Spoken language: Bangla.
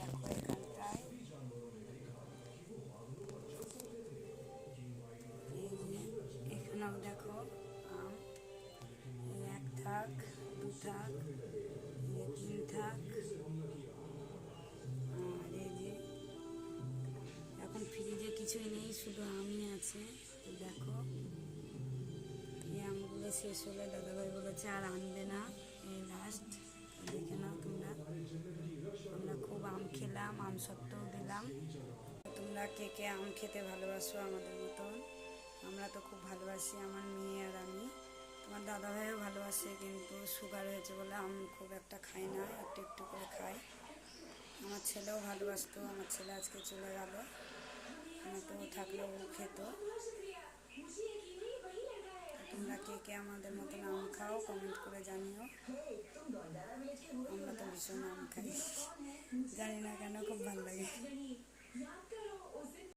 দেখো এখানটায় এখানেও দেখো আম, এই 1 থাক 2 থাক, এই 3 থাক। আর এই যে এখন ফ্রিজে কিছুই নেই, শুধু আমই আছে। তো দেখো এই আমগুলো শেষ হলে দাদাভাই বলেছে আর আনবে না, এই লাস্ট। দেখে নাও তোমরা, আমরা খুব আম খেলাম, আম সত্ত্বেও দিলাম। তোমরা কে কে আম খেতে ভালোবাসো আমাদের মতন? আমরা তো খুব ভালোবাসি, আমার মেয়ে আর আমি। তোমার দাদাভাইও ভালোবাসে, কিন্তু সুগার হয়েছে বলে আম খুব একটা খাই না, একটু একটু করে খাই। আমার ছেলেও ভালোবাসতো, আমার ছেলে আজকে চলে গেল, তো থাকলেও ও খেত। তোমরা কে কে আমাদের মতন আম খাও কমেন্ট করে জানিও। আমরা তো ভীষণ আম খাই, জানি না কেন, খুব ভালো লাগে।